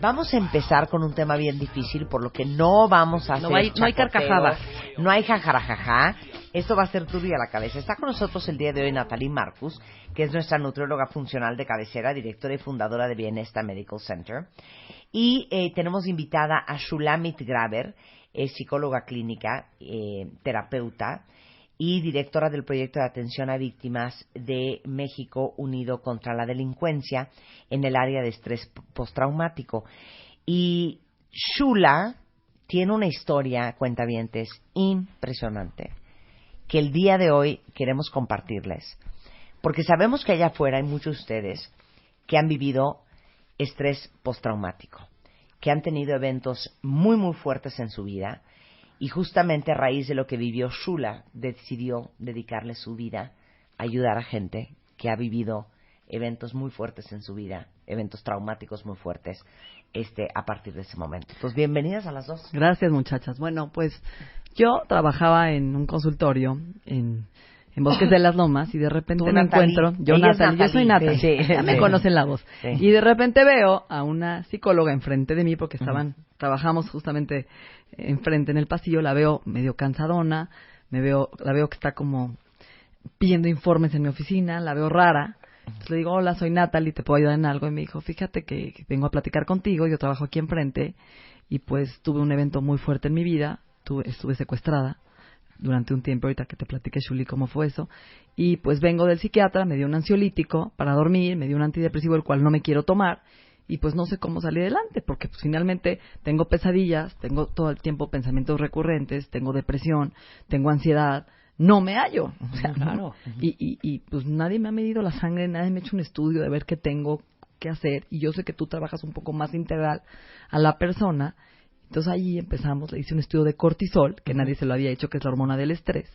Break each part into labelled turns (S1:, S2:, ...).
S1: Vamos a empezar con un tema bien difícil, por lo que no vamos a hacer
S2: No hay carcajadas.
S1: No hay jajarajaja. Esto va a ser turbio a la cabeza. Está con nosotros el día de hoy Natalie Marcus, que es nuestra nutrióloga funcional de cabecera, directora y fundadora de Bienesta Medical Center. Y tenemos invitada a Shulamit Graber, psicóloga clínica, terapeuta y directora del proyecto de atención a víctimas de México Unido contra la Delincuencia en el área de estrés postraumático. Y Shula tiene una historia, cuentavientes, impresionante, que el día de hoy queremos compartirles, porque sabemos que allá afuera hay muchos de ustedes que han vivido estrés postraumático, que han tenido eventos muy muy fuertes en su vida, y justamente a raíz de lo que vivió Shula decidió dedicarle su vida a ayudar a gente que ha vivido eventos muy fuertes en su vida, eventos traumáticos muy fuertes, a partir de ese momento. Pues bienvenidas a las dos.
S2: Gracias, muchachas. Bueno, pues yo trabajaba en un consultorio en Bosques de las Lomas y de repente me encuentro, yo soy Natalie,
S1: sí,
S2: ya me conocen la voz, sí. Y de repente veo a una psicóloga enfrente de mí porque trabajamos justamente enfrente en el pasillo, la veo medio cansadona, la veo que está como pidiendo informes en mi oficina, la veo rara. Entonces le digo, hola, soy Natalie, ¿te puedo ayudar en algo? Y me dijo, fíjate que vengo a platicar contigo, yo trabajo aquí enfrente y pues tuve un evento muy fuerte en mi vida, estuve secuestrada durante un tiempo, ahorita que te platiqué, Shuli, cómo fue eso, y pues vengo del psiquiatra, me dio un ansiolítico para dormir, me dio un antidepresivo el cual no me quiero tomar, y pues no sé cómo salir adelante, porque pues finalmente tengo pesadillas, tengo todo el tiempo pensamientos recurrentes, tengo depresión, tengo ansiedad, no me hallo, o sea, claro. Y pues nadie me ha medido la sangre, nadie me ha hecho un estudio de ver qué tengo que hacer, y yo sé que tú trabajas un poco más integral a la persona. Entonces ahí empezamos, le hice un estudio de cortisol, que nadie se lo había hecho, que es la hormona del estrés,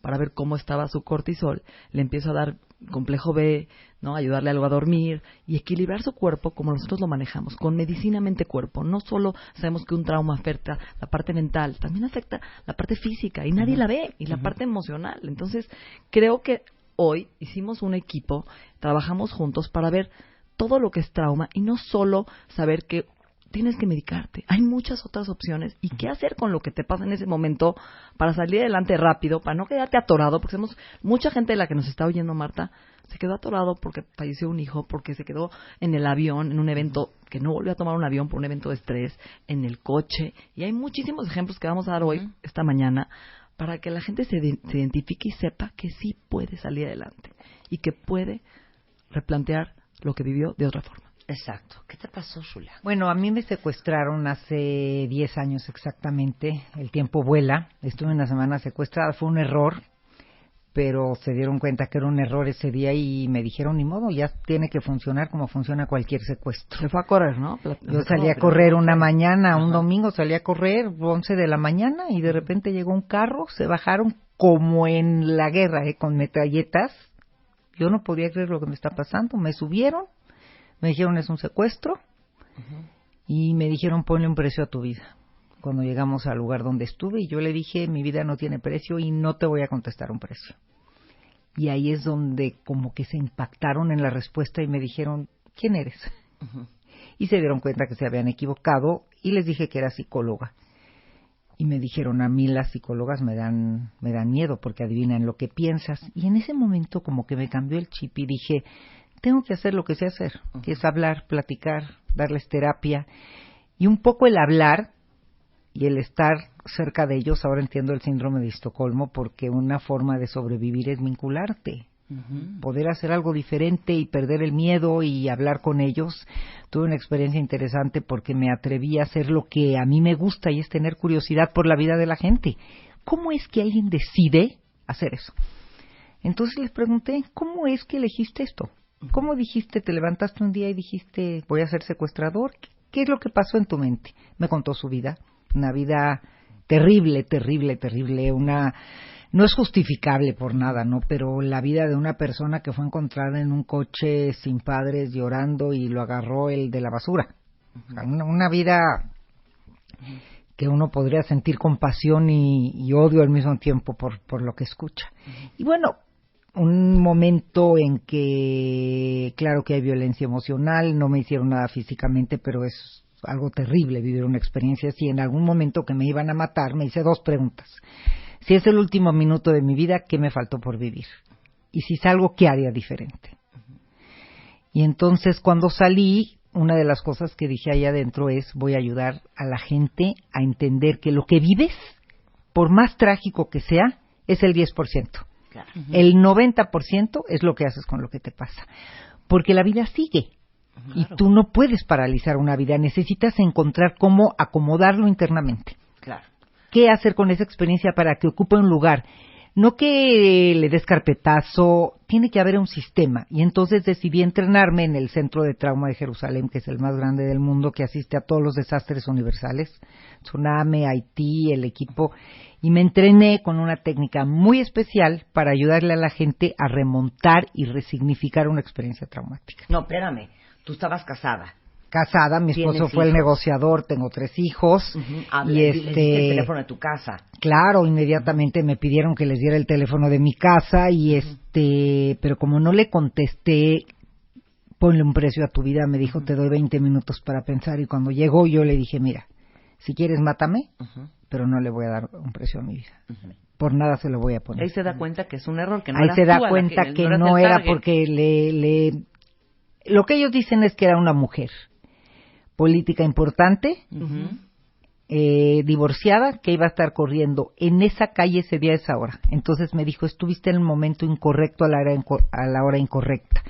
S2: para ver cómo estaba su cortisol. Le empiezo a dar complejo B, ¿no? Ayudarle algo a dormir y equilibrar su cuerpo como nosotros lo manejamos, con medicina mente-cuerpo. No solo sabemos que un trauma afecta la parte mental, también afecta la parte física y nadie la ve, y la parte emocional. Entonces creo que hoy hicimos un equipo, trabajamos juntos para ver todo lo que es trauma y no solo saber que tienes que medicarte. Hay muchas otras opciones. ¿Y qué hacer con lo que te pasa en ese momento para salir adelante rápido, para no quedarte atorado? Porque mucha gente de la que nos está oyendo, Marta, se quedó atorado porque falleció un hijo, porque se quedó en el avión, en un evento, que no volvió a tomar un avión por un evento de estrés, en el coche. Y hay muchísimos ejemplos que vamos a dar hoy, esta mañana, para que la gente se identifique y sepa que sí puede salir adelante y que puede replantear lo que vivió de otra forma.
S1: Exacto. ¿Qué te pasó, Shula?
S3: Bueno, a mí me secuestraron hace 10 años exactamente. El tiempo vuela. Estuve una semana secuestrada. Fue un error, pero se dieron cuenta que era un error ese día y me dijeron, ni modo, ya tiene que funcionar como funciona cualquier secuestro.
S2: Se fue a correr, ¿no?
S3: Yo salí a correr una mañana, un domingo salí a correr, 11 de la mañana, y de repente llegó un carro, se bajaron como en la guerra, con metralletas. Yo no podía creer lo que me está pasando. Me subieron. Me dijeron, es un secuestro, y me dijeron, ponle un precio a tu vida. Cuando llegamos al lugar donde estuve, y yo le dije, mi vida no tiene precio y no te voy a contestar un precio. Y ahí es donde como que se impactaron en la respuesta y me dijeron, ¿quién eres? Y se dieron cuenta que se habían equivocado, y les dije que era psicóloga. Y me dijeron, a mí las psicólogas me dan miedo porque adivinan lo que piensas. Y en ese momento como que me cambió el chip y dije, tengo que hacer lo que sé hacer, que es hablar, platicar, darles terapia. Y un poco el hablar y el estar cerca de ellos, ahora entiendo el síndrome de Estocolmo, porque una forma de sobrevivir es vincularte. Poder hacer algo diferente y perder el miedo y hablar con ellos. Tuve una experiencia interesante porque me atreví a hacer lo que a mí me gusta, y es tener curiosidad por la vida de la gente. ¿Cómo es que alguien decide hacer eso? Entonces les pregunté, ¿cómo es que elegiste esto? ¿Cómo dijiste, te levantaste un día y dijiste, voy a ser secuestrador? ¿Qué es lo que pasó en tu mente? Me contó su vida, una vida terrible, terrible, terrible, no es justificable por nada, ¿no? Pero la vida de una persona que fue encontrada en un coche sin padres, llorando, y lo agarró el de la basura. Una vida que uno podría sentir compasión y odio al mismo tiempo por lo que escucha. Y bueno, un momento en que, claro que hay violencia emocional, no me hicieron nada físicamente, pero es algo terrible vivir una experiencia así. En algún momento que me iban a matar, me hice 2 preguntas. Si es el último minuto de mi vida, ¿qué me faltó por vivir? Y si salgo, ¿qué haría diferente? Y entonces, cuando salí, una de las cosas que dije ahí adentro es, voy a ayudar a la gente a entender que lo que vives, por más trágico que sea, es el 10%.
S1: Claro.
S3: El 90% es lo que haces con lo que te pasa. Porque la vida sigue.
S2: Claro.
S3: Y tú no puedes paralizar una vida. Necesitas encontrar cómo acomodarlo internamente.
S1: Claro.
S3: ¿Qué hacer con esa experiencia para que ocupe un lugar? No que le des carpetazo, tiene que haber un sistema. Y entonces decidí entrenarme en el Centro de Trauma de Jerusalén, que es el más grande del mundo, que asiste a todos los desastres universales, tsunami, Haití, el equipo. Y me entrené con una técnica muy especial para ayudarle a la gente a remontar y resignificar una experiencia traumática.
S1: No, espérame, tú estabas casada.
S3: Casada, mi esposo fue el negociador, tengo 3 hijos.
S1: Uh-huh.
S3: Y
S1: les diste el teléfono de tu casa.
S3: Claro, inmediatamente me pidieron que les diera el teléfono de mi casa y pero como no le contesté, ponle un precio a tu vida, me dijo, te doy 20 minutos para pensar. Y cuando llegó yo le dije, mira, si quieres mátame, pero no le voy a dar un precio a mi vida. Por nada se lo voy a poner.
S2: Ahí se da cuenta que es un error, que no
S3: Ahí
S2: eras
S3: se da
S2: tú a la
S3: cuenta que
S2: eras
S3: no
S2: el
S3: era
S2: target.
S3: porque lo que ellos dicen es que era una mujer política importante, divorciada, que iba a estar corriendo en esa calle ese día, esa hora. Entonces me dijo, estuviste en el momento incorrecto a la hora incorrecta.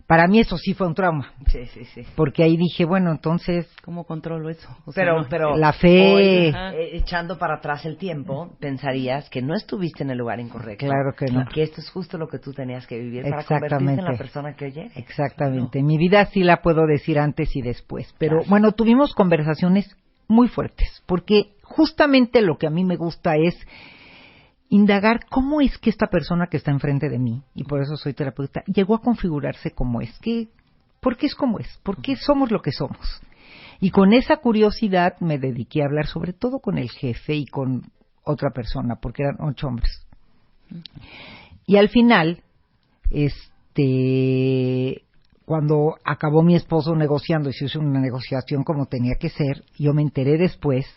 S3: Para mí eso sí fue un trauma.
S1: Sí, sí, sí.
S3: Porque ahí dije, bueno, entonces...
S2: ¿Cómo controlo eso? O sea,
S1: Pero
S3: la fe...
S1: hoy, echando para atrás el tiempo, pensarías que no estuviste en el lugar incorrecto.
S3: Claro que no.
S1: Que esto es justo lo que tú tenías que vivir para convertirte en la persona que hoy eres.
S3: Exactamente. Mi vida sí la puedo decir antes y después. Pero
S1: Claro.
S3: bueno, tuvimos conversaciones muy fuertes. Porque justamente lo que a mí me gusta es indagar cómo es que esta persona que está enfrente de mí, y por eso soy terapeuta, llegó a configurarse como es. ¿Por qué es como es? ¿Por qué somos lo que somos? Y con esa curiosidad me dediqué a hablar sobre todo con el jefe y con otra persona, porque eran 8 hombres. Y al final, cuando acabó mi esposo negociando y se hizo una negociación como tenía que ser, yo me enteré después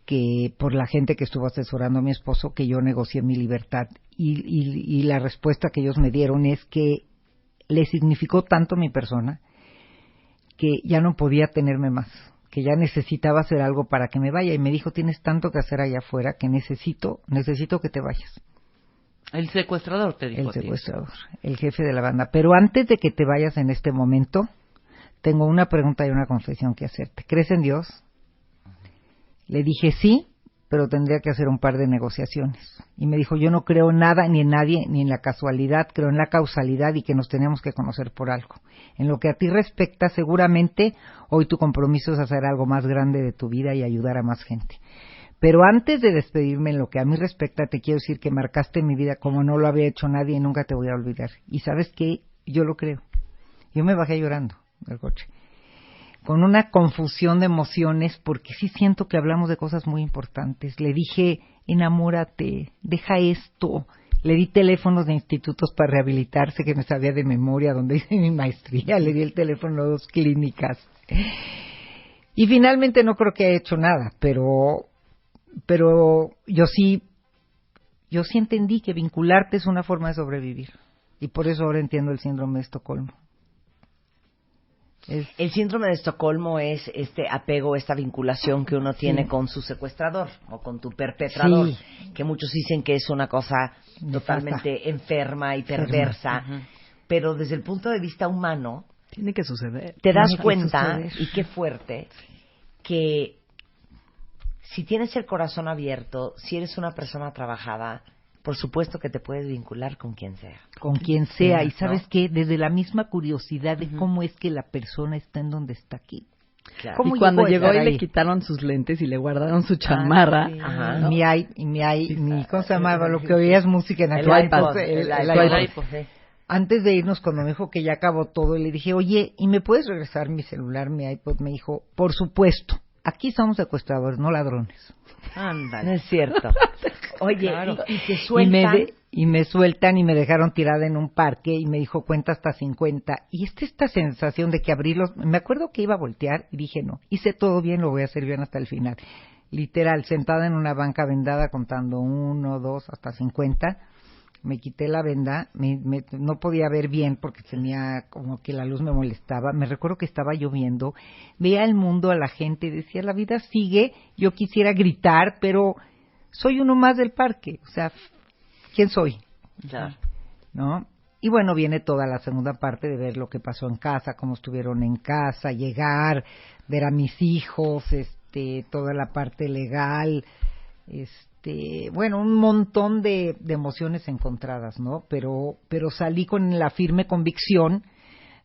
S3: que por la gente que estuvo asesorando a mi esposo que yo negocié mi libertad y la respuesta que ellos me dieron es que le significó tanto mi persona que ya no podía tenerme más, que ya necesitaba hacer algo para que me vaya y me dijo, tienes tanto que hacer allá afuera que necesito que te vayas.
S2: El secuestrador te dijo.
S3: El secuestrador, el jefe de la banda. Pero antes de que te vayas en este momento, tengo una pregunta y una confesión que hacerte. ¿Crees en Dios? Le dije sí, pero tendría que hacer un par de negociaciones. Y me dijo, yo no creo nada ni en nadie, ni en la casualidad, creo en la causalidad y que nos tenemos que conocer por algo. En lo que a ti respecta, seguramente hoy tu compromiso es hacer algo más grande de tu vida y ayudar a más gente. Pero antes de despedirme en lo que a mí respecta, te quiero decir que marcaste mi vida como no lo había hecho nadie y nunca te voy a olvidar. Y ¿sabes qué? Yo lo creo. Yo me bajé llorando del coche, con una confusión de emociones, porque sí siento que hablamos de cosas muy importantes. Le dije, enamórate, deja esto. Le di teléfonos de institutos para rehabilitarse que me sabía de memoria, donde hice mi maestría. Le di el teléfono a 2 clínicas. Y finalmente no creo que haya hecho nada, pero yo sí entendí que vincularte es una forma de sobrevivir. Y por eso ahora entiendo el síndrome de Estocolmo.
S1: El síndrome de Estocolmo es este apego, esta vinculación que uno tiene con su secuestrador o con tu perpetrador, que muchos dicen que es una cosa totalmente enferma y perversa, pero desde el punto de vista humano
S2: tiene que suceder.
S1: Te das cuenta, y qué fuerte, que si tienes el corazón abierto, si eres una persona trabajada, por supuesto que te puedes vincular con quien sea.
S3: Con quien sea. Y ¿sabes qué? Desde la misma curiosidad de cómo es que la persona está en donde está aquí.
S1: Claro.
S2: Y cuando llegó y le quitaron sus lentes y le guardaron su chamarra.
S3: ¿no? Mi ¿cómo se llamaba? Lo que oías música en
S1: el
S3: iPod.
S1: El iPod.
S3: Antes de irnos, cuando me dijo que ya acabó todo, le dije, oye, ¿y me puedes regresar mi celular, mi iPod? Me dijo, por supuesto. Aquí somos secuestradores, no ladrones.
S1: Ándale. No es cierto. Oye, claro. y te sueltan
S3: y me sueltan y me dejaron tirada en un parque y me dijo cuenta hasta 50 y esta sensación de que abrí los, me acuerdo que iba a voltear y dije no, hice todo bien, lo voy a hacer bien hasta el final, literal, sentada en una banca vendada contando 1, 2, hasta 50, me quité la venda, no podía ver bien porque tenía como que la luz me molestaba, me recuerdo que estaba lloviendo, veía el mundo, a la gente, decía la vida sigue, yo quisiera gritar, pero soy uno más del parque, o sea, ¿quién soy?
S1: Ya.
S3: ¿No? Y bueno, viene toda la segunda parte de ver lo que pasó en casa, cómo estuvieron en casa, llegar, ver a mis hijos, toda la parte legal, bueno, un montón de emociones encontradas, ¿no? Pero salí con la firme convicción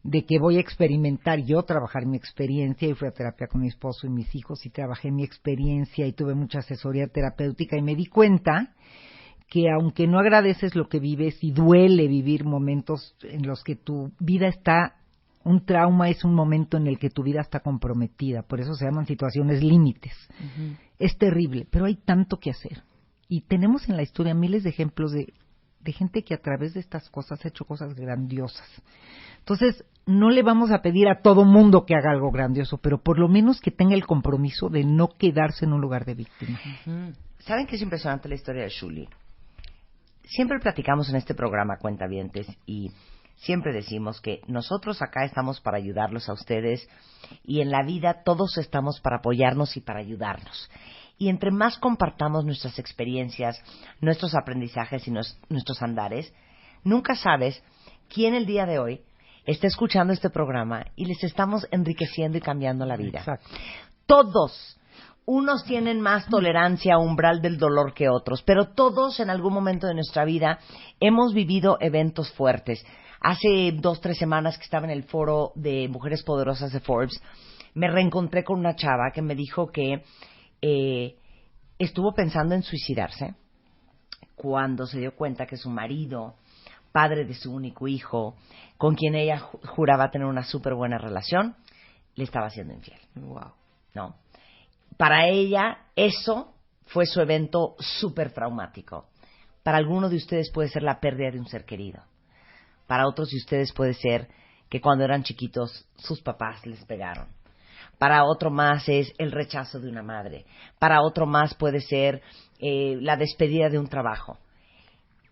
S3: de que voy a experimentar yo, trabajar mi experiencia, y fui a terapia con mi esposo y mis hijos y trabajé mi experiencia y tuve mucha asesoría terapéutica y me di cuenta que aunque no agradeces lo que vives y duele vivir momentos en los que tu vida está, un trauma es un momento en el que tu vida está comprometida, por eso se llaman situaciones límites. Uh-huh. Es terrible, pero hay tanto que hacer. Y tenemos en la historia miles de ejemplos de gente que a través de estas cosas ha hecho cosas grandiosas. Entonces, no le vamos a pedir a todo mundo que haga algo grandioso, pero por lo menos que tenga el compromiso de no quedarse en un lugar de víctima.
S1: Uh-huh. ¿Saben qué es impresionante la historia de Shuli? Siempre platicamos en este programa, cuentavientes, y siempre decimos que nosotros acá estamos para ayudarlos a ustedes y en la vida todos estamos para apoyarnos y para ayudarnos. Y entre más compartamos nuestras experiencias, nuestros aprendizajes y nuestros andares, nunca sabes quién el día de hoy está escuchando este programa y les estamos enriqueciendo y cambiando la vida.
S3: Exacto.
S1: Todos. Unos tienen más tolerancia a umbral del dolor que otros, pero todos en algún momento de nuestra vida hemos vivido eventos fuertes. Hace 2-3 semanas que estaba en el foro de Mujeres Poderosas de Forbes, me reencontré con una chava que me dijo que estuvo pensando en suicidarse cuando se dio cuenta que su marido, padre de su único hijo, con quien ella juraba tener una súper buena relación, le estaba siendo infiel.
S2: Wow.
S1: ¿No? Para ella, eso fue su evento súper traumático. Para alguno de ustedes puede ser la pérdida de un ser querido. Para otros de ustedes puede ser que cuando eran chiquitos sus papás les pegaron. Para otro más es el rechazo de una madre. Para otro más puede ser la despedida de un trabajo.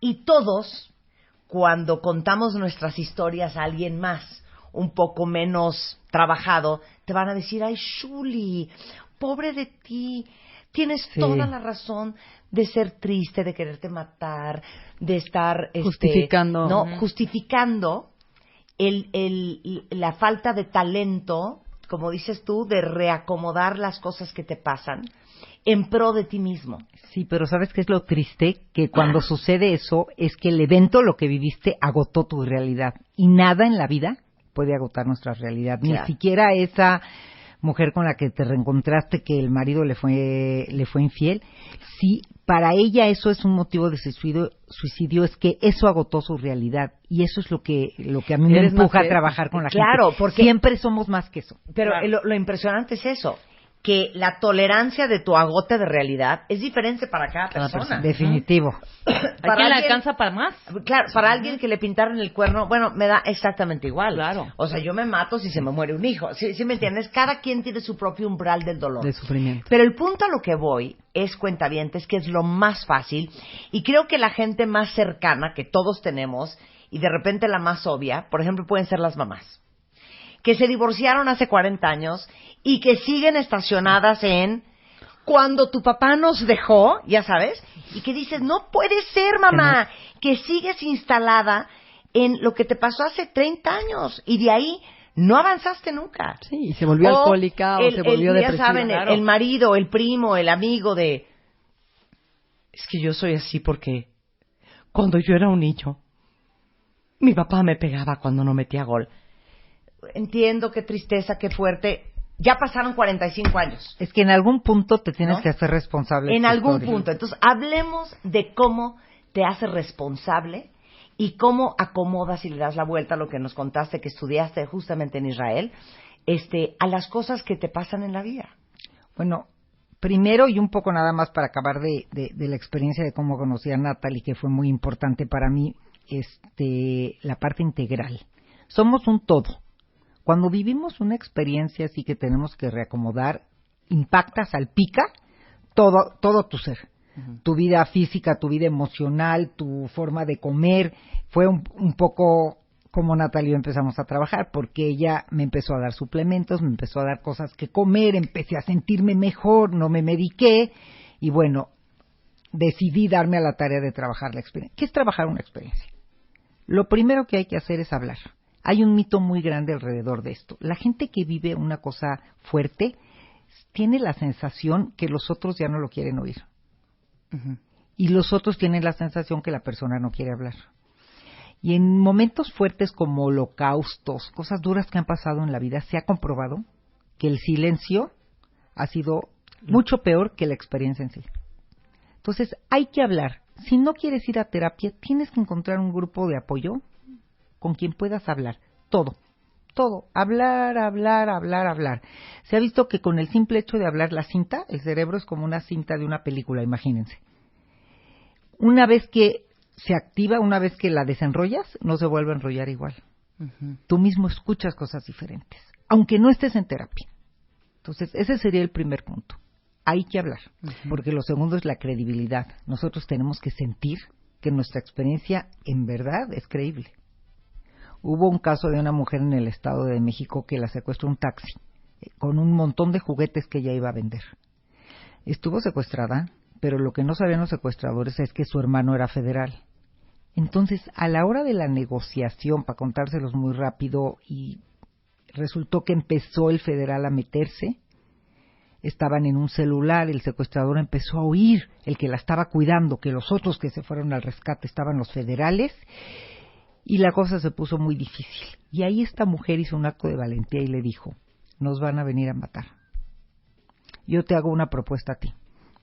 S1: Y todos, cuando contamos nuestras historias a alguien más, un poco menos trabajado, te van a decir, ay, Shuli, pobre de ti, tienes toda la razón de ser triste, de quererte matar, de estar
S2: justificando,
S1: justificando la falta de talento, como dices tú, de reacomodar las cosas que te pasan en pro de ti mismo.
S3: Sí, pero ¿sabes qué es lo triste? Que cuando sucede eso es que el evento, lo que viviste, agotó tu realidad. Y nada en la vida puede agotar nuestra realidad. Claro. Ni siquiera esa mujer con la que te reencontraste que el marido le fue infiel. Sí, para ella eso es un motivo de suicidio, es que eso agotó su realidad. Y eso es lo que a mí me empuja a trabajar con la gente.
S1: Claro, porque
S3: siempre somos más que eso.
S1: Pero claro, lo impresionante es eso, que la tolerancia de tu agote de realidad es diferente para cada persona.
S3: Definitivo.
S2: ¿A quién le alcanza para más?
S1: Claro, para alguien que le pintaron el cuerno, bueno, me da exactamente igual.
S2: Claro.
S1: O sea, yo me mato si se me muere un hijo. ¿Sí me entiendes? Cada quien tiene su propio umbral del dolor.
S2: De sufrimiento.
S1: Pero el punto a lo que voy es, cuentavientes, que es lo más fácil, y creo que la gente más cercana que todos tenemos, y de repente la más obvia, por ejemplo, pueden ser las mamás, que se divorciaron hace 40 años y que siguen estacionadas en cuando tu papá nos dejó, ya sabes, y que dices, no puede ser, mamá, que sigues instalada en lo que te pasó hace 30 años y de ahí no avanzaste nunca.
S2: Sí, y se volvió alcohólica o se volvió depresiva.
S1: Ya saben,
S2: claro.
S1: el marido, el primo, el amigo de... Es que yo soy así porque cuando yo era un niño, mi papá me pegaba cuando no metía gol. Entiendo, qué tristeza, qué fuerte. Ya pasaron 45 años.
S3: Es que en algún punto te tienes que hacer responsable.
S1: En algún punto. Entonces, hablemos de cómo te haces responsable y cómo acomodas y le das la vuelta a lo que nos contaste que estudiaste justamente en Israel, a las cosas que te pasan en la vida.
S3: Bueno, primero, y un poco nada más para acabar de la experiencia de cómo conocí a Natalie, que fue muy importante para mí, la parte integral. Somos un todo. Cuando vivimos una experiencia así que tenemos que reacomodar, impacta, salpica todo tu ser. Uh-huh. Tu vida física, tu vida emocional, tu forma de comer. Fue un poco como Natalie y yo empezamos a trabajar, porque ella me empezó a dar suplementos, me empezó a dar cosas que comer, empecé a sentirme mejor, no me mediqué, y bueno, decidí darme a la tarea de trabajar la experiencia. ¿Qué es trabajar una experiencia? Lo primero que hay que hacer es hablar. Hay un mito muy grande alrededor de esto. La gente que vive una cosa fuerte tiene la sensación que los otros ya no lo quieren oír. Uh-huh. Y los otros tienen la sensación que la persona no quiere hablar. Y en momentos fuertes como holocaustos, cosas duras que han pasado en la vida, se ha comprobado que el silencio ha sido mucho peor que la experiencia en sí. Entonces, hay que hablar. Si no quieres ir a terapia, tienes que encontrar un grupo de apoyo con quien puedas hablar. Todo. Hablar. Se ha visto que con el simple hecho de hablar la cinta, el cerebro es como una cinta de una película, imagínense. Una vez que se activa, una vez que la desenrollas, no se vuelve a enrollar igual. Uh-huh. Tú mismo escuchas cosas diferentes, aunque no estés en terapia. Entonces, ese sería el primer punto. Hay que hablar, uh-huh. Porque lo segundo es la credibilidad. Nosotros tenemos que sentir que nuestra experiencia en verdad es creíble. Hubo un caso de una mujer en el Estado de México que la secuestró un taxi con un montón de juguetes que ella iba a vender. Estuvo secuestrada, pero lo que no sabían los secuestradores es que su hermano era federal. Entonces, a la hora de la negociación, para contárselos muy rápido, y resultó que empezó el federal a meterse, estaban en un celular, el secuestrador empezó a oír, el que la estaba cuidando, que los otros que se fueron al rescate estaban los federales, y la cosa se puso muy difícil. Y ahí esta mujer hizo un acto de valentía y le dijo, nos van a venir a matar. Yo te hago una propuesta a ti.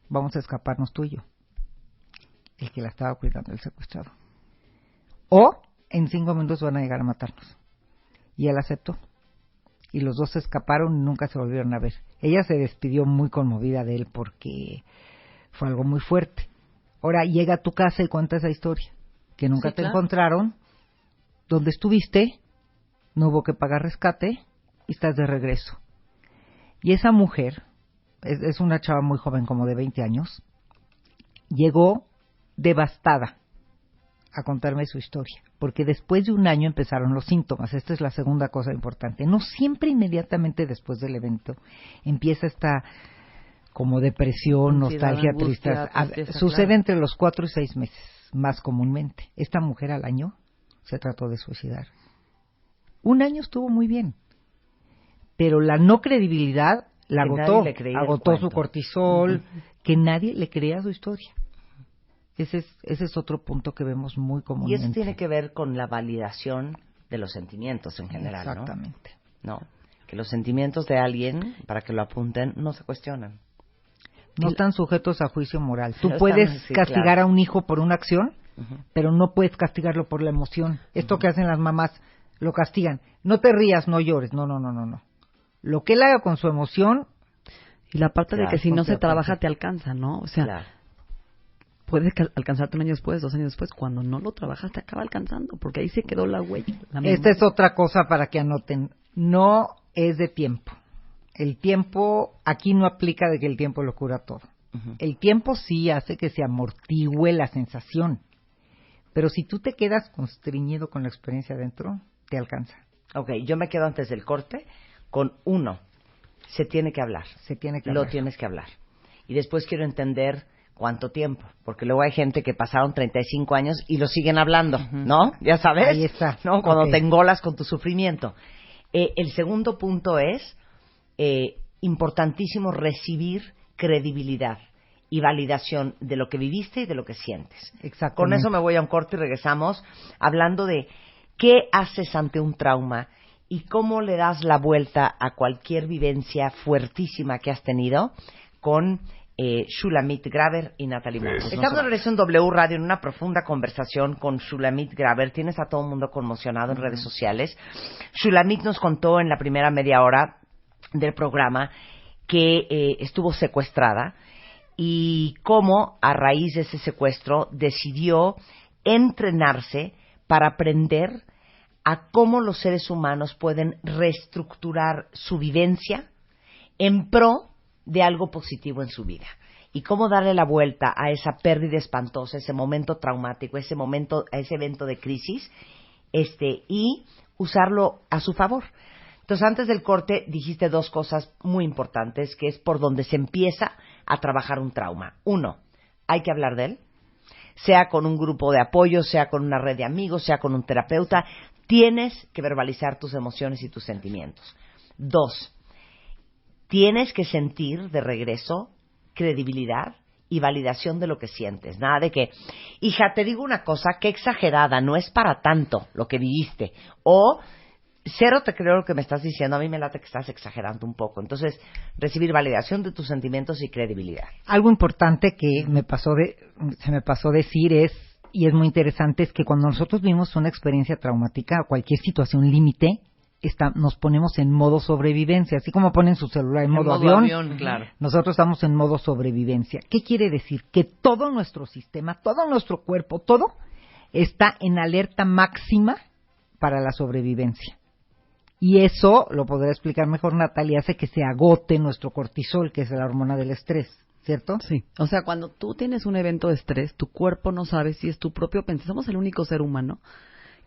S3: Vamos a escaparnos tú y yo. El que la estaba cuidando, el secuestrado. O en 5 minutos van a llegar a matarnos. Y él aceptó. Y los dos se escaparon y nunca se volvieron a ver. Ella se despidió muy conmovida de él porque fue algo muy fuerte. Ahora llega a tu casa y cuenta esa historia. Que nunca sí, te encontraron. Donde estuviste, no hubo que pagar rescate y estás de regreso. Y esa mujer, es una chava muy joven, como de 20 años, llegó devastada a contarme su historia, porque después de un año empezaron los síntomas. Esta es la segunda cosa importante. No siempre inmediatamente después del evento empieza esta como depresión, nostalgia, tristeza. Sucede entre los 4 y 6 meses, más comúnmente. Esta mujer al año se trató de suicidar. 1 año estuvo muy bien, pero la no credibilidad la agotó su cortisol, uh-huh. Que nadie le creía su historia. Ese es otro punto que vemos muy comúnmente.
S1: Y eso tiene que ver con la validación de los sentimientos en general,
S3: exactamente.
S1: ¿No? Que los sentimientos de alguien, para que lo apunten, no se cuestionan.
S3: No están sujetos a juicio moral. Tú puedes castigar a un hijo por una acción, uh-huh. Pero no puedes castigarlo por la emoción. Esto uh-huh. Que hacen las mamás, lo castigan. No te rías, no llores. No. Lo que él haga con su emoción.
S2: Y la parte de que si no se trabaja te alcanza, ¿no? O sea, puedes alcanzarte 1 año después, 2 años después. Cuando no lo trabajas te acaba alcanzando, porque ahí se quedó la huella.
S3: Esta es otra cosa para que anoten. No es de tiempo. El tiempo, aquí no aplica de que el tiempo lo cura todo. Uh-huh. El tiempo sí hace que se amortigüe la sensación. Pero si tú te quedas constreñido con la experiencia adentro, te alcanza.
S1: Ok, yo me quedo antes del corte con 1. Se tiene que hablar. Lo tienes que hablar. Y después quiero entender cuánto tiempo. Porque luego hay gente que pasaron 35 años y lo siguen hablando, uh-huh. ¿No? Ya sabes.
S3: Ahí está.
S1: ¿No? Cuando te engolas con tu sufrimiento. El segundo punto es importantísimo recibir credibilidad y validación de lo que viviste y de lo que sientes.
S3: Exactamente.
S1: Con eso me voy a un corte y regresamos hablando de qué haces ante un trauma y cómo le das la vuelta a cualquier vivencia fuertísima que has tenido con Shulamit Graber y Natalie Marcus. Estamos de regreso en W Radio en una profunda conversación con Shulamit Graber. Tienes a todo el mundo conmocionado en redes sociales. Shulamit nos contó en la primera media hora del programa que estuvo secuestrada y cómo a raíz de ese secuestro decidió entrenarse para aprender a cómo los seres humanos pueden reestructurar su vivencia en pro de algo positivo en su vida. Y cómo darle la vuelta a esa pérdida espantosa, ese momento traumático, ese evento de crisis, y usarlo a su favor. Entonces, antes del corte dijiste dos cosas muy importantes, que es por donde se empieza a trabajar un trauma. Uno, hay que hablar de él, sea con un grupo de apoyo, sea con una red de amigos, sea con un terapeuta. Tienes que verbalizar tus emociones y tus sentimientos. Dos, tienes que sentir de regreso credibilidad y validación de lo que sientes. Nada de que, hija, te digo una cosa, qué exagerada, no es para tanto lo que viviste. O, cero te creo lo que me estás diciendo, a mí me late que estás exagerando un poco. Entonces, recibir validación de tus sentimientos y credibilidad.
S3: Algo importante que se me pasó decir y es muy interesante, es que cuando nosotros vivimos una experiencia traumática o cualquier situación límite, nos ponemos en modo sobrevivencia, así como ponen su celular en modo avión,
S2: claro.
S3: Nosotros estamos en modo sobrevivencia. ¿Qué quiere decir? Que todo nuestro sistema, todo nuestro cuerpo, todo está en alerta máxima para la sobrevivencia. Y eso, lo podrá explicar mejor Natalia, hace que se agote nuestro cortisol, que es la hormona del estrés, ¿cierto?
S2: Sí. O sea, cuando tú tienes un evento de estrés, tu cuerpo no sabe si es tu propio pensamiento. Somos el único ser humano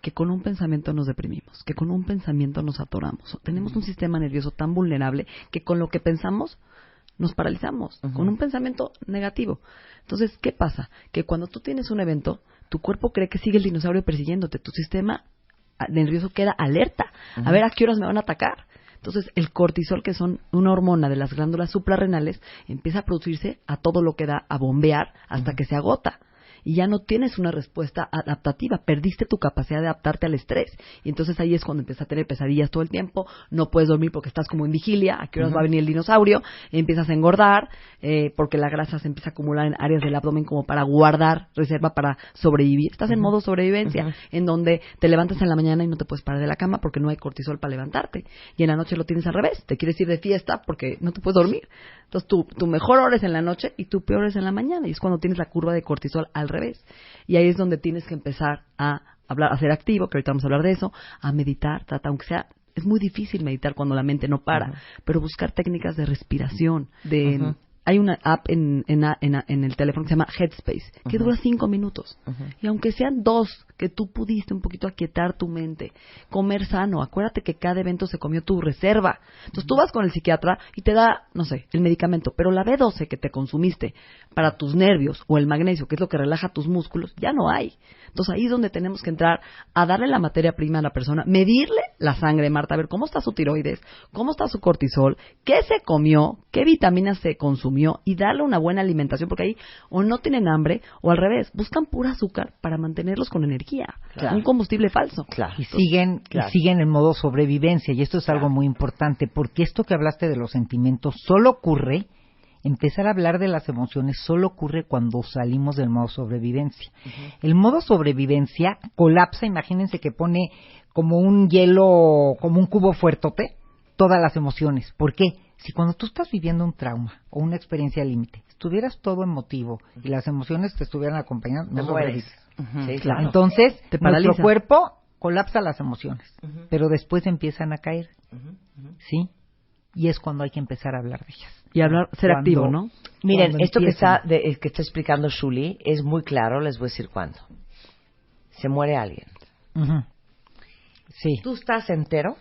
S2: que con un pensamiento nos deprimimos, que con un pensamiento nos atoramos. Tenemos un sistema nervioso tan vulnerable que con lo que pensamos nos paralizamos, con un pensamiento negativo. Entonces, ¿qué pasa? Que cuando tú tienes un evento, tu cuerpo cree que sigue el dinosaurio persiguiéndote, tu sistema nervioso queda alerta, a ver a qué horas me van a atacar. Entonces, el cortisol, que son una hormona de las glándulas suprarrenales, empieza a producirse a todo lo que da, a bombear hasta que se agota. Y ya no tienes una respuesta adaptativa, perdiste tu capacidad de adaptarte al estrés. Y entonces ahí es cuando empiezas a tener pesadillas todo el tiempo, no puedes dormir porque estás como en vigilia, a qué horas va a venir el dinosaurio, empiezas a engordar, porque la grasa se empieza a acumular en áreas del abdomen como para guardar reserva para sobrevivir. Estás en modo sobrevivencia, en donde te levantas en la mañana y no te puedes parar de la cama porque no hay cortisol para levantarte. Y en la noche lo tienes al revés, te quieres ir de fiesta porque no te puedes dormir. Entonces tu mejor hora es en la noche y tu peor hora es en la mañana, y es cuando tienes la curva de cortisol al revés. Y ahí es donde tienes que empezar a hablar, a ser activo, que ahorita vamos a hablar de eso, a meditar, aunque sea, es muy difícil meditar cuando la mente no para, pero buscar técnicas de respiración, hay una app en el teléfono que se llama Headspace, que dura 5 minutos. Y aunque sean 2, que tú pudiste un poquito aquietar tu mente, comer sano, acuérdate que cada evento se comió tu reserva. Entonces tú vas con el psiquiatra y te da, no sé, el medicamento, pero la B12 que te consumiste para tus nervios, o el magnesio, que es lo que relaja tus músculos, ya no hay. Entonces ahí es donde tenemos que entrar a darle la materia prima a la persona, medirle la sangre, Marta, a ver cómo está su tiroides, cómo está su cortisol, qué se comió, qué vitaminas se consumió, y darle una buena alimentación, porque ahí o no tienen hambre, o al revés, buscan pura azúcar para mantenerlos con energía, un combustible falso.
S3: Y siguen en modo sobrevivencia, y esto es algo muy importante, porque esto que hablaste de los sentimientos solo ocurre, empezar a hablar de las emociones solo ocurre cuando salimos del modo sobrevivencia. El modo sobrevivencia colapsa, imagínense que pone como un hielo, como un cubo fuertote, todas las emociones. ¿Por qué? Si cuando tú estás viviendo un trauma o una experiencia límite, estuvieras todo emotivo y las emociones te estuvieran acompañando, no sobrevives.
S1: Sí, claro.
S3: Entonces,
S2: te paraliza.
S3: nuestro cuerpo colapsa las emociones, pero después empiezan a caer, ¿sí? Y es cuando hay que empezar a hablar de ellas.
S2: Y hablar, ser activo, ¿no?
S1: Miren, esto que está explicando Shuli es muy claro, les voy a decir cuándo. Se muere alguien.
S3: Sí.
S1: Tú estás entero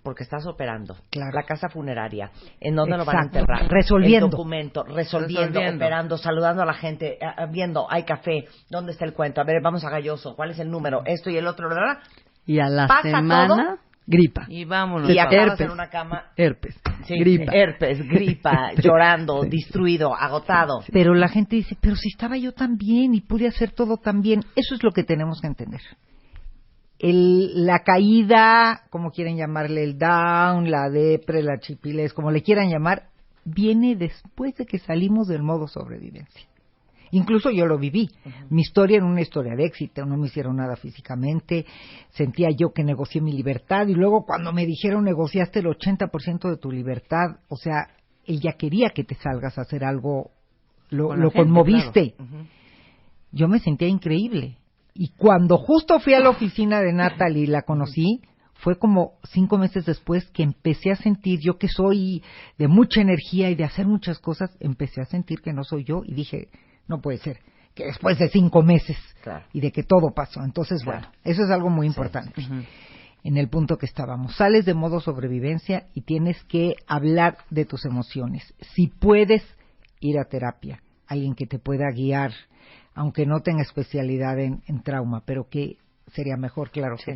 S1: porque estás operando.
S3: Claro.
S1: La casa funeraria. ¿En dónde lo van a enterrar?
S3: Resolviendo.
S1: El documento. Resolviendo, operando, saludando a la gente, viendo, hay café, ¿dónde está el cuento? A ver, vamos a Galloso, ¿cuál es el número? Esto y el otro, ¿verdad?
S2: Y a la
S1: Pasa
S2: semana,
S1: todo,
S2: gripa.
S4: Y vámonos.
S1: Y acabas
S2: herpes.
S1: en una cama.
S2: Herpes.
S1: Sí,
S2: Gripa.
S1: herpes, gripa, llorando, destruido, agotado.
S3: Pero la gente dice, pero si estaba yo tan bien y pude hacer todo tan bien. Eso es lo que tenemos que entender. La caída, como quieren llamarle, el down, la depre, la chipilez, como le quieran llamar, viene después de que salimos del modo sobrevivencia. Incluso yo lo viví. Mi historia era una historia de éxito, no me hicieron nada físicamente, sentía yo que negocié mi libertad, y luego cuando me dijeron negociaste el 80% de tu libertad, o sea, él ya quería que te salgas a hacer algo, lo
S2: gente,
S3: conmoviste.
S1: Claro. Uh-huh.
S3: Yo me sentía increíble. Y cuando justo fui a la oficina de Natalie y la conocí, fue como 5 meses después que empecé a sentir, yo que soy de mucha energía y de hacer muchas cosas, empecé a sentir que no soy yo y dije, no puede ser, que después de 5 meses
S1: Claro.
S3: y de que todo pasó. Entonces,
S1: Claro.
S3: bueno, eso es algo muy importante.
S2: Sí. Uh-huh.
S3: En el punto que estábamos, sales de modo sobrevivencia y tienes que hablar de tus emociones. Si puedes ir a terapia, alguien que te pueda guiar, aunque no tenga especialidad en trauma, pero que sería mejor, claro.
S1: Sí.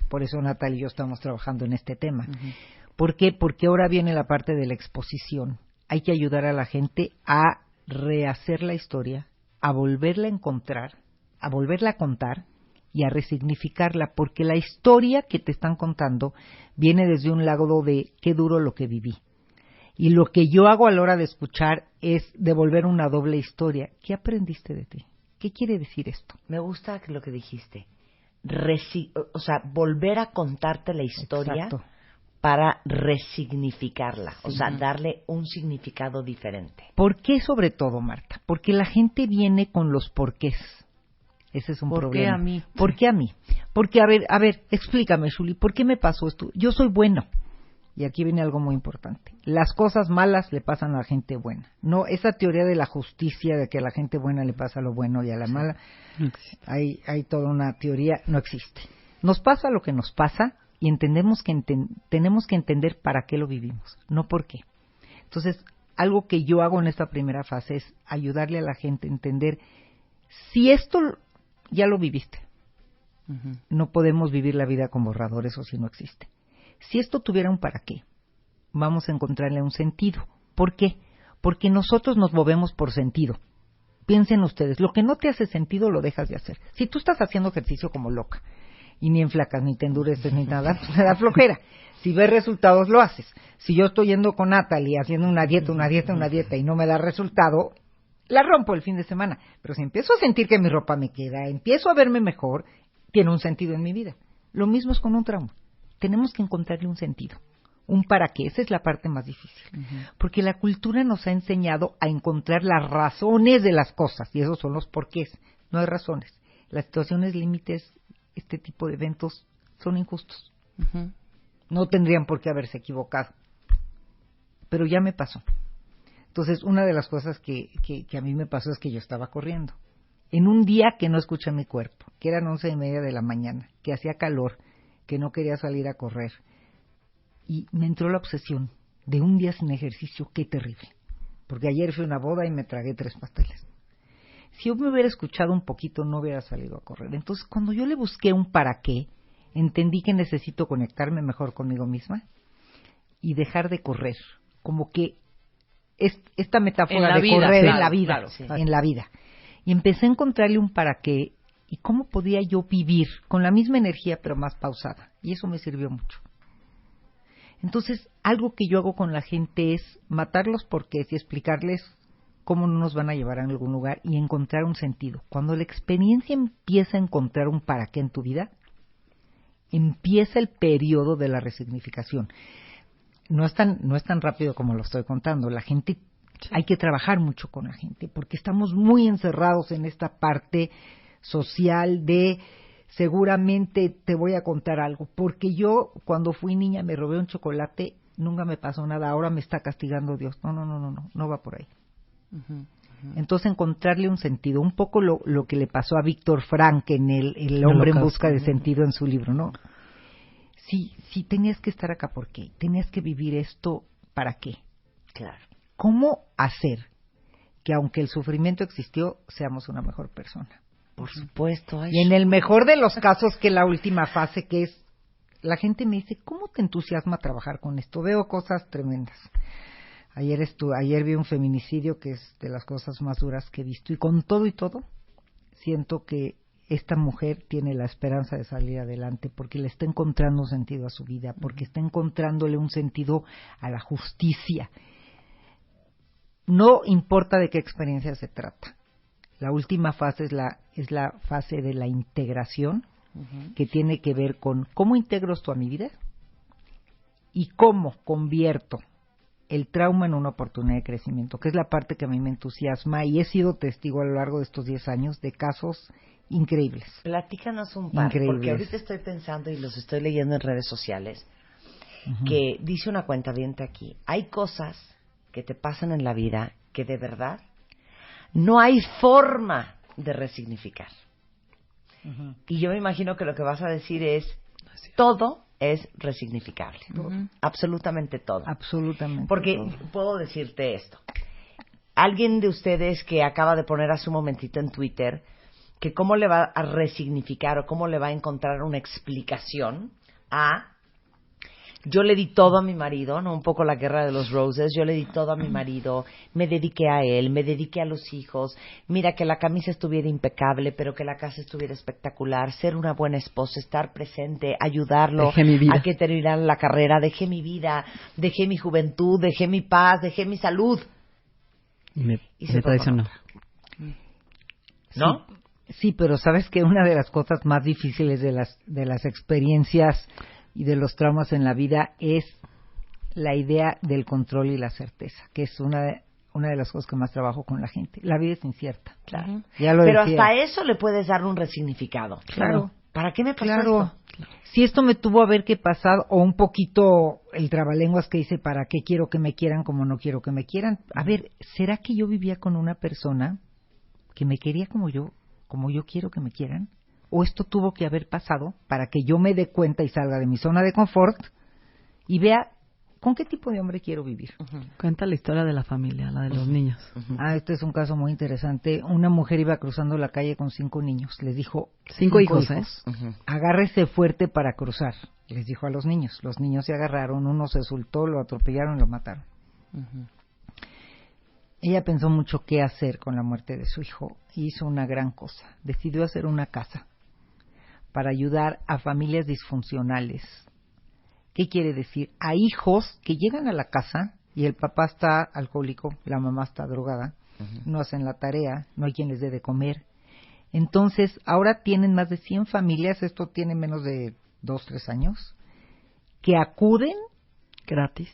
S3: Por eso Natalia y yo estamos trabajando en este tema.
S2: Uh-huh.
S3: ¿Por qué? Porque ahora viene la parte de la exposición. Hay que ayudar a la gente a rehacer la historia, a volverla a encontrar, a volverla a contar y a resignificarla, porque la historia que te están contando viene desde un lado de qué duro lo que viví. Y lo que yo hago a la hora de escuchar es devolver una doble historia. ¿Qué aprendiste de ti? ¿Qué quiere decir esto?
S1: Me gusta lo que dijiste. O sea, volver a contarte la historia.
S3: Exacto.
S1: Para resignificarla, o sea,
S2: Ujú.
S1: darle un significado diferente.
S3: ¿Por qué sobre todo, Marta? Porque la gente viene con los porqués. Ese es un
S2: ¿Por qué
S3: problema.
S2: a mí?
S3: ¿Por qué a mí? Porque, a ver, explícame, Shuli, ¿por qué me pasó esto? Yo soy bueno. Y aquí viene algo muy importante. Las cosas malas le pasan a la gente buena. No, esa teoría de la justicia, de que a la gente buena le pasa lo bueno y a la mala, hay toda una teoría, no existe. Nos pasa lo que nos pasa y entendemos que tenemos que entender para qué lo vivimos, no por qué. Entonces, algo que yo hago en esta primera fase es ayudarle a la gente a entender si esto ya lo viviste.
S2: Uh-huh.
S3: No podemos vivir la vida con borradores, o si no existe. Si esto tuviera un para qué, vamos a encontrarle un sentido. ¿Por qué? Porque nosotros nos movemos por sentido. Piensen ustedes, lo que no te hace sentido lo dejas de hacer. Si tú estás haciendo ejercicio como loca y ni enflacas, ni te endureces, ni nada, pues te da flojera. Si ves resultados, lo haces. Si yo estoy yendo con Natalie haciendo una dieta y no me da resultado, la rompo el fin de semana. Pero si empiezo a sentir que mi ropa me queda, empiezo a verme mejor, tiene un sentido en mi vida. Lo mismo es con un trauma. Tenemos que encontrarle un sentido, un para qué. Esa es la parte más difícil. Uh-huh. Porque la cultura nos ha enseñado a encontrar las razones de las cosas, y esos son los porqués. No hay razones. Las situaciones límites, este tipo de eventos, son injustos.
S2: Uh-huh.
S3: No tendrían por qué haberse equivocado. Pero ya me pasó. Entonces, una de las cosas que a mí me pasó es que yo estaba corriendo. En un día que no escuché mi cuerpo, que eran 11:30 de la mañana, que hacía calor, que no quería salir a correr. Y me entró la obsesión de un día sin ejercicio, qué terrible. Porque ayer fui a una boda y me tragué 3 pasteles. Si yo me hubiera escuchado un poquito, no hubiera salido a correr. Entonces, cuando yo le busqué un para qué, entendí que necesito conectarme mejor conmigo misma y dejar de correr. Como que esta metáfora de
S2: vida,
S3: correr
S2: claro,
S3: en la vida,
S2: claro, sí.
S3: en la vida. Y empecé a encontrarle un para qué y cómo podía yo vivir con la misma energía pero más pausada. Y eso me sirvió mucho. Entonces, algo que yo hago con la gente es matar los porqués y explicarles cómo no nos van a llevar a algún lugar y encontrar un sentido. Cuando la experiencia empieza a encontrar un para qué en tu vida, empieza el periodo de la resignificación. No es tan rápido como lo estoy contando. La gente, sí. Hay que trabajar mucho con la gente porque estamos muy encerrados en esta parte social de seguramente te voy a contar algo. Porque yo cuando fui niña me robé un chocolate, nunca me pasó nada, ahora me está castigando Dios. No va por ahí. Uh-huh, uh-huh. Entonces encontrarle un sentido, un poco lo que le pasó a Víctor Frank en el hombre en busca de sentido en su libro, ¿no? Sí, tenías que estar acá, ¿por qué? Tenías que vivir esto, ¿para qué?
S1: Claro.
S3: ¿Cómo hacer que aunque el sufrimiento existió, seamos una mejor persona?
S1: Por supuesto.
S3: Y en el mejor de los casos, que la última fase, que es, la gente me dice, ¿cómo te entusiasma trabajar con esto? Veo cosas tremendas. Ayer vi un feminicidio que es de las cosas más duras que he visto, y con todo y todo, siento que esta mujer tiene la esperanza de salir adelante porque le está encontrando un sentido a su vida, porque está encontrándole un sentido a la justicia. No importa de qué experiencia se trata. La última fase es la fase de la integración, uh-huh. que tiene que ver con cómo integro esto a mi vida y cómo convierto el trauma en una oportunidad de crecimiento, que es la parte que a mí me entusiasma y he sido testigo a lo largo de estos 10 años de casos increíbles.
S1: Platícanos un par,
S3: Increíbles.
S1: porque ahorita estoy pensando y los estoy leyendo en redes sociales, que dice una cuentaviente aquí, hay cosas que te pasan en la vida que de verdad no hay forma de resignificar. Y yo me imagino que lo que vas a decir es, todo es resignificable. Absolutamente todo.
S3: Absolutamente.
S1: Porque puedo decirte esto. Alguien de ustedes que acaba de poner hace un momentito en Twitter que cómo le va a resignificar o cómo le va a encontrar una explicación a yo le di todo a mi marido, ¿no? Un poco la guerra de los roses, yo le di todo a mi marido, me dediqué a él, me dediqué a los hijos, mira que la camisa estuviera impecable, pero que la casa estuviera espectacular, ser una buena esposa, estar presente, ayudarlo a que terminara la carrera, dejé mi vida, dejé mi juventud, dejé mi paz, dejé mi salud.
S2: Y se traicionó.
S1: ¿No?
S3: Sí, pero sabes que una de las cosas más difíciles de las experiencias y de los traumas en la vida es la idea del control y la certeza, que es una de las cosas que más trabajo con la gente. La vida es incierta.
S1: Claro.
S3: Ya lo
S1: pero
S3: decía.
S1: hasta eso le puedes dar un resignificado.
S3: Claro.
S1: ¿Para qué me pasó
S3: Claro.
S1: esto?
S3: Si esto me tuvo a ver qué pasado, o un poquito el trabalenguas que dice, ¿para qué quiero que me quieran como no quiero que me quieran? A ver, ¿será que yo vivía con una persona que me quería como yo quiero que me quieran? ¿O esto tuvo que haber pasado para que yo me dé cuenta y salga de mi zona de confort y vea con qué tipo de hombre quiero vivir?
S2: Cuenta la historia de la familia, la de los niños.
S3: Este es un caso muy interesante. Una mujer iba cruzando la calle con 5 niños. Les dijo,
S2: 5 hijos,
S3: agárrese fuerte para cruzar. Les dijo a los niños. Los niños se agarraron, uno se soltó, lo atropellaron y lo mataron. Ella pensó mucho qué hacer con la muerte de su hijo y hizo una gran cosa. Decidió hacer una casa para ayudar a familias disfuncionales. ¿Qué quiere decir? A hijos que llegan a la casa y el papá está alcohólico, la mamá está drogada, no hacen la tarea, no hay quien les dé de comer. Entonces, ahora tienen más de 100 familias, esto tiene menos de 2-3 años, que acuden
S2: gratis.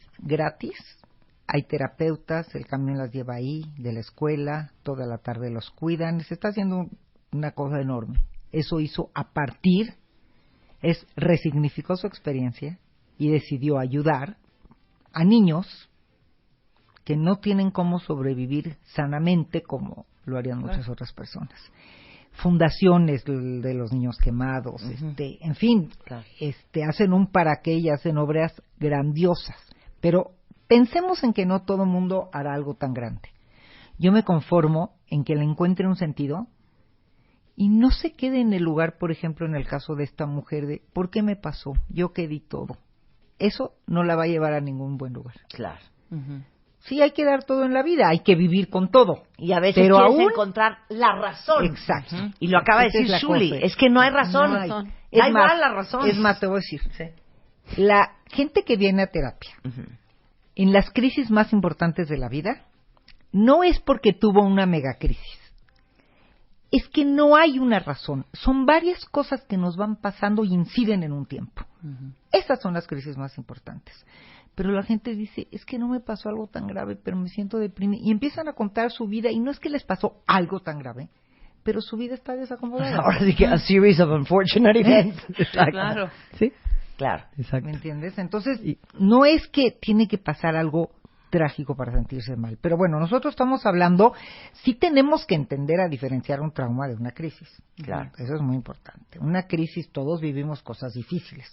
S3: Hay terapeutas, el camión las lleva ahí, de la escuela, toda la tarde los cuidan, se está haciendo una cosa enorme. Eso hizo resignificó su experiencia y decidió ayudar a niños que no tienen cómo sobrevivir sanamente como lo harían muchas otras personas. Fundaciones de los niños quemados, en fin, hacen un para qué y hacen obras grandiosas. Pero pensemos en que no todo mundo hará algo tan grande. Yo me conformo en que le encuentre un sentido y no se quede en el lugar, por ejemplo, en el caso de esta mujer, de ¿por qué me pasó? Yo que di todo. Eso no la va a llevar a ningún buen lugar.
S1: Claro.
S3: Sí, hay que dar todo en la vida, hay que vivir con todo.
S1: Y a veces
S3: pero
S1: quieres
S3: aún
S1: encontrar la razón.
S3: Exacto.
S1: Y lo acaba de decir Shuli, es que no hay razón.
S3: No hay.
S1: Da
S3: Es
S1: igual
S3: más,
S1: la razón.
S3: Es más, te voy a decir. La gente que viene a terapia, en las crisis más importantes de la vida, no es porque tuvo una megacrisis. Es que no hay una razón. Son varias cosas que nos van pasando y inciden en un tiempo. Esas son las crisis más importantes. Pero la gente dice, es que no me pasó algo tan grave, pero me siento deprimida. Y empiezan a contar su vida, y no es que les pasó algo tan grave, pero su vida está desacomodada.
S1: Ahora sí que a series of unfortunate events.
S2: Claro. ¿Sí?
S1: Claro.
S2: Exacto.
S3: ¿Me entiendes? Entonces, no es que tiene que pasar algo trágico para sentirse mal. Pero bueno, nosotros estamos hablando, sí tenemos que entender a diferenciar un trauma de una crisis.
S1: Claro.
S3: Eso es muy importante. Una crisis, todos vivimos cosas difíciles.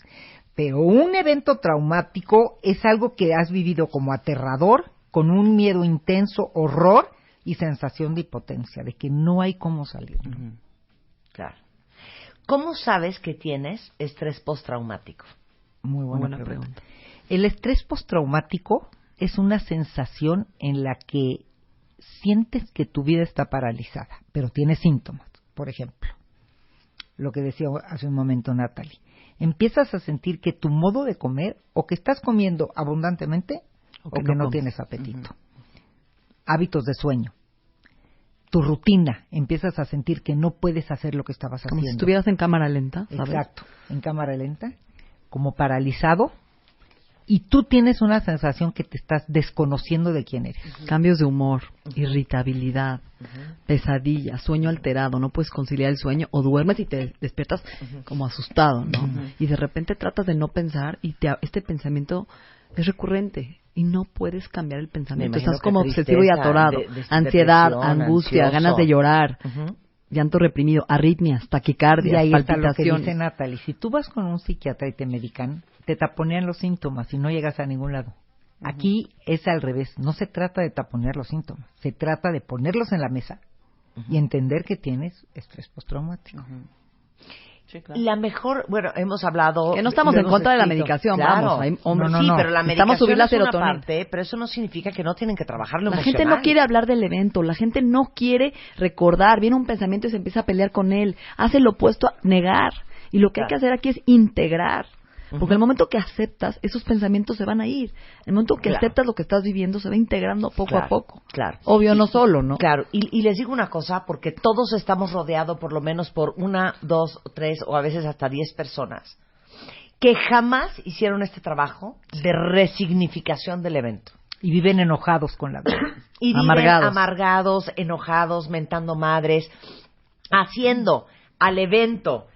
S3: Pero un evento traumático es algo que has vivido como aterrador, con un miedo intenso, horror y sensación de impotencia, de que no hay cómo salir.
S1: Claro. ¿Cómo sabes que tienes estrés postraumático?
S3: Muy buena pregunta. El estrés postraumático es una sensación en la que sientes que tu vida está paralizada, pero tienes síntomas. Por ejemplo, lo que decía hace un momento Natalie. Empiezas a sentir que tu modo de comer, o que estás comiendo abundantemente, o que no tienes apetito. Hábitos de sueño. Tu rutina, empiezas a sentir que no puedes hacer lo que estabas haciendo.
S2: Como si estuvieras en cámara lenta, ¿sabes?
S3: Exacto, en cámara lenta, como paralizado, y tú tienes una sensación que te estás desconociendo de quién eres.
S2: Cambios de humor, irritabilidad, pesadilla, sueño alterado, no puedes conciliar el sueño o duermes y te despiertas como asustado, ¿no? Y de repente tratas de no pensar y este pensamiento es recurrente y no puedes cambiar el pensamiento. Estás como obsesivo y atorado. Ansiedad, angustia,
S1: ansioso.
S2: ganas de llorar, llanto reprimido, arritmias, taquicardias,
S3: Y ahí está lo que
S2: palpitaciones.
S3: dice Natalie. Si tú vas con un psiquiatra y te medican, te taponean los síntomas y no llegas a ningún lado. Aquí es al revés. No se trata de taponear los síntomas. Se trata de ponerlos en la mesa y entender que tienes estrés postraumático.
S1: Sí, claro. La mejor, bueno, hemos hablado...
S2: Que no estamos en contra de la medicación,
S1: claro.
S2: vamos. Hay hombres,
S1: sí, pero la medicación
S2: subir la
S1: es una
S2: serotonina.
S1: parte, pero eso no significa que no tienen que trabajar lo
S2: La
S1: emocional.
S2: gente no quiere hablar del evento, la gente no quiere recordar, viene un pensamiento y se empieza a pelear con él, hace lo opuesto a negar. Y lo que hay que hacer aquí es integrar. Porque el momento que aceptas, esos pensamientos se van a ir. El momento que aceptas lo que estás viviendo, se va integrando poco a poco.
S1: Claro.
S2: Obvio, no solo, ¿no?
S1: Claro. Y les digo una cosa, porque todos estamos rodeados por lo menos por 1, 2, 3 o a veces hasta 10 personas que jamás hicieron este trabajo de resignificación del evento.
S3: Y viven enojados con la vida.
S1: Y viven amargados, enojados, mentando madres, haciendo al evento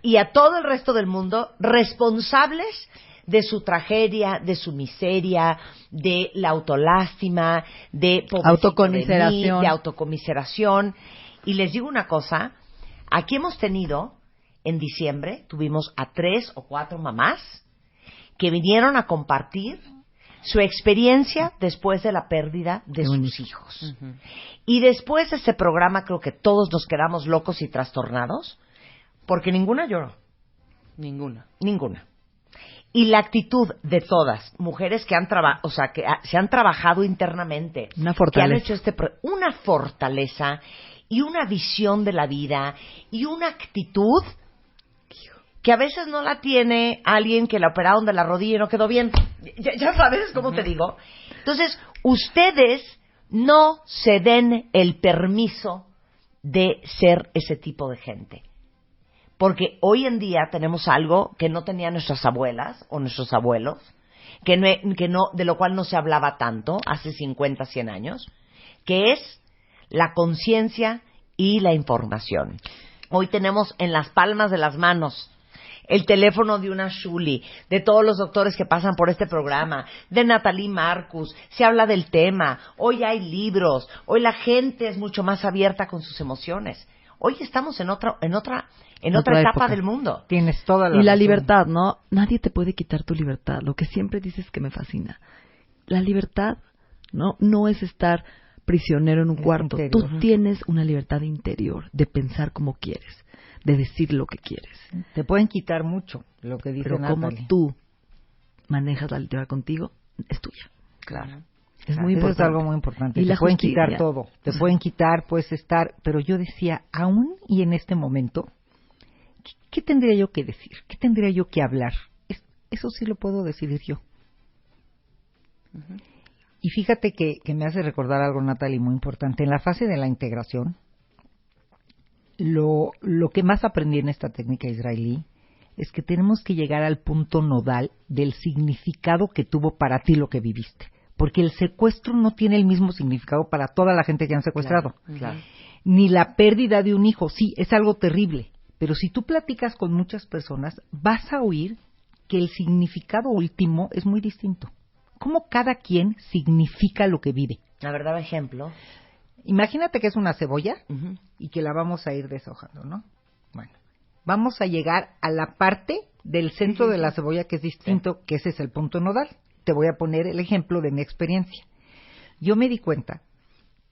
S1: y a todo el resto del mundo responsables de su tragedia, de su miseria, de la autolástima, de
S2: autocomiseración.
S1: De autocomiseración. Y les digo una cosa, aquí hemos tenido, en diciembre, tuvimos a 3 o 4 mamás que vinieron a compartir su experiencia después de la pérdida de sus hijos. Y después de ese programa creo que todos nos quedamos locos y trastornados, porque ninguna lloró.
S4: Ninguna.
S1: Y la actitud de todas, mujeres que han se han trabajado internamente,
S2: una fortaleza,
S1: que han hecho una fortaleza y una visión de la vida y una actitud que a veces no la tiene alguien que la operaron de la rodilla y no quedó bien. Ya sabes cómo te digo. Entonces, ustedes no se den el permiso de ser ese tipo de gente. Porque hoy en día tenemos algo que no tenían nuestras abuelas o nuestros abuelos, de lo cual no se hablaba tanto hace 50, 100 años, que es la conciencia y la información. Hoy tenemos en las palmas de las manos el teléfono de una Shuli, de todos los doctores que pasan por este programa, de Natalie Marcus, se habla del tema, hoy hay libros, hoy la gente es mucho más abierta con sus emociones. Hoy estamos en otra etapa del mundo.
S3: Tienes toda la
S2: Y la
S3: razón.
S2: libertad, ¿no? Nadie te puede quitar tu libertad. Lo que siempre dices que me fascina. La libertad, no es estar prisionero en un cuarto.
S3: Interior.
S2: Tú tienes una libertad interior de pensar como quieres, de decir lo que quieres.
S3: Te pueden quitar mucho, lo que dice
S2: Pero como
S3: Natalie.
S2: tú manejas la libertad contigo, es tuya.
S1: Claro.
S2: Es muy
S3: Eso
S2: importante.
S3: es algo muy importante.
S2: Y
S3: te
S2: la
S3: pueden
S2: justicia.
S3: quitar todo. Te pueden quitar, puedes estar. Pero yo decía, aún y en este momento, ¿qué tendría yo que decir? ¿Qué tendría yo que hablar? Eso sí lo puedo decidir yo. Y fíjate que me hace recordar algo, Natalie, muy importante. En la fase de la integración, lo que más aprendí en esta técnica israelí es que tenemos que llegar al punto nodal del significado que tuvo para ti lo que viviste. Porque el secuestro no tiene el mismo significado para toda la gente que han secuestrado.
S1: Claro.
S3: Ni la pérdida de un hijo. Sí, es algo terrible. Pero si tú platicas con muchas personas, vas a oír que el significado último es muy distinto. Cómo cada quien significa lo que vive.
S1: La verdad, ejemplo.
S3: Imagínate que es una cebolla y que la vamos a ir deshojando, ¿no? Bueno, vamos a llegar a la parte del centro de la cebolla que es distinto, que ese es el punto nodal. Te voy a poner el ejemplo de mi experiencia. Yo me di cuenta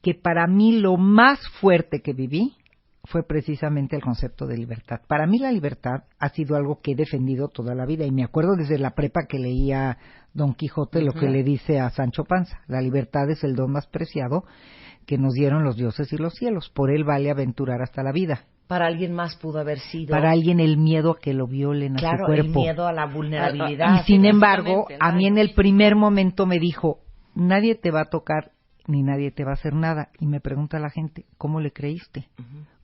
S3: que para mí lo más fuerte que viví fue precisamente el concepto de libertad. Para mí la libertad ha sido algo que he defendido toda la vida y me acuerdo desde la prepa que leía Don Quijote lo que le dice a Sancho Panza. La libertad es el don más preciado que nos dieron los dioses y los cielos. Por él vale aventurar hasta la vida.
S1: Para alguien más pudo haber sido.
S3: Para alguien el miedo a que lo violen a su cuerpo.
S1: El miedo a la vulnerabilidad.
S3: Y sin embargo, a mí en el primer momento me dijo, nadie te va a tocar ni nadie te va a hacer nada. Y me pregunta la gente, ¿cómo le creíste?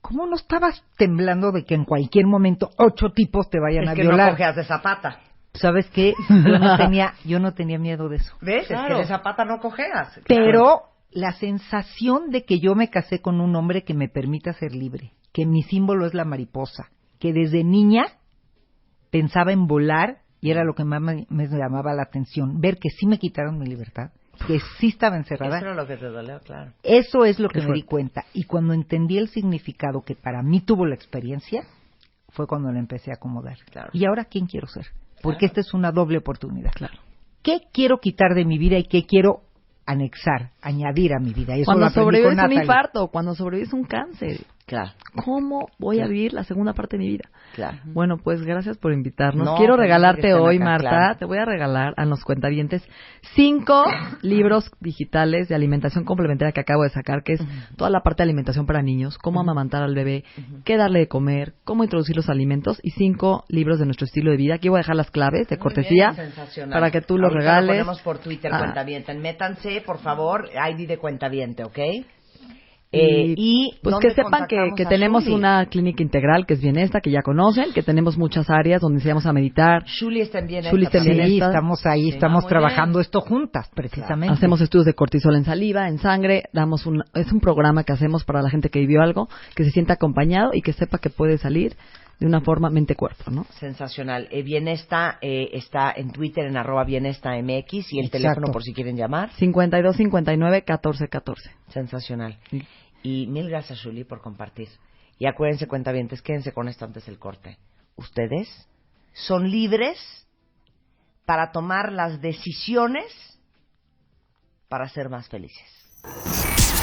S3: ¿Cómo no estabas temblando de que en cualquier momento 8 tipos te vayan a violar?
S1: No cojeas de Zapata.
S3: ¿Sabes qué? Yo no tenía miedo de eso.
S1: ¿Ves?
S2: Claro.
S1: Es que de esa pata no cojeas.
S3: Pero la sensación de que yo me casé con un hombre que me permita ser libre, que mi símbolo es la mariposa, que desde niña pensaba en volar y era lo que más me llamaba la atención, ver que sí me quitaron mi libertad, que sí estaba encerrada.
S1: Eso era lo que te dolió, claro.
S3: Eso es lo que
S2: Qué
S3: me di
S2: fuerte.
S3: cuenta. Y cuando entendí el significado que para mí tuvo la experiencia, fue cuando la empecé a acomodar.
S1: Claro.
S3: ¿Y ahora quién quiero ser? Porque
S1: Claro.
S3: esta es una doble oportunidad.
S2: Claro.
S3: ¿Qué quiero quitar de mi vida y qué quiero anexar, añadir a mi vida? Y eso
S2: Cuando
S3: lo aprendí
S2: sobrevives
S3: con
S2: un
S3: Natalie.
S2: infarto, cuando sobrevives un cáncer,
S1: Claro,
S2: ¿cómo voy a
S1: Claro.
S2: vivir la segunda parte de mi vida?
S1: claro.
S2: Bueno, pues gracias por invitarnos.
S1: No,
S2: Quiero
S1: feliz de que
S2: regalarte
S1: estén
S2: hoy,
S1: acá,
S2: Marta,
S1: claro.
S2: te voy a regalar a los cuentavientes 5 libros digitales de alimentación complementaria que acabo de sacar, que es toda la parte de alimentación para niños, cómo amamantar al bebé, qué darle de comer, cómo introducir los alimentos y 5 libros de nuestro estilo de vida. Aquí voy a dejar las claves de
S1: Muy
S2: cortesía
S1: bien, sensacional.
S2: para que tú lo
S1: Ahorita
S2: regales.
S1: Lo ponemos por Twitter,
S2: Ah.
S1: cuentavienten. Métanse, por favor, ID de cuentaviente, ¿ok?
S2: Y pues
S1: ¿dónde
S2: que sepan que
S1: contactamos a
S2: tenemos
S1: Shuli?
S2: una clínica integral que es Bienesta, que ya conocen, que tenemos muchas áreas donde enseñamos a meditar,
S1: Shuli está en Bienesta
S2: Shuli está en
S1: también.
S3: Sí,
S2: Bienesta.
S3: estamos ahí,
S1: Sí,
S3: estamos
S1: muy
S3: trabajando
S1: bien.
S3: esto juntas, precisamente.
S2: hacemos estudios de cortisol en saliva, en sangre, es un programa que hacemos para la gente que vivió algo, que se sienta acompañado y que sepa que puede salir de una forma mente-cuerpo, ¿no?
S1: Sensacional. Bienesta está en Twitter en @bienestamx y el
S3: Exacto.
S1: teléfono por si quieren llamar.
S2: 52 59 14 14.
S1: Sensacional.
S2: Sí.
S1: Y mil gracias, Shuli, por compartir. Y acuérdense, cuentavientes, quédense con esto antes del corte. Ustedes son libres para tomar las decisiones para ser más felices.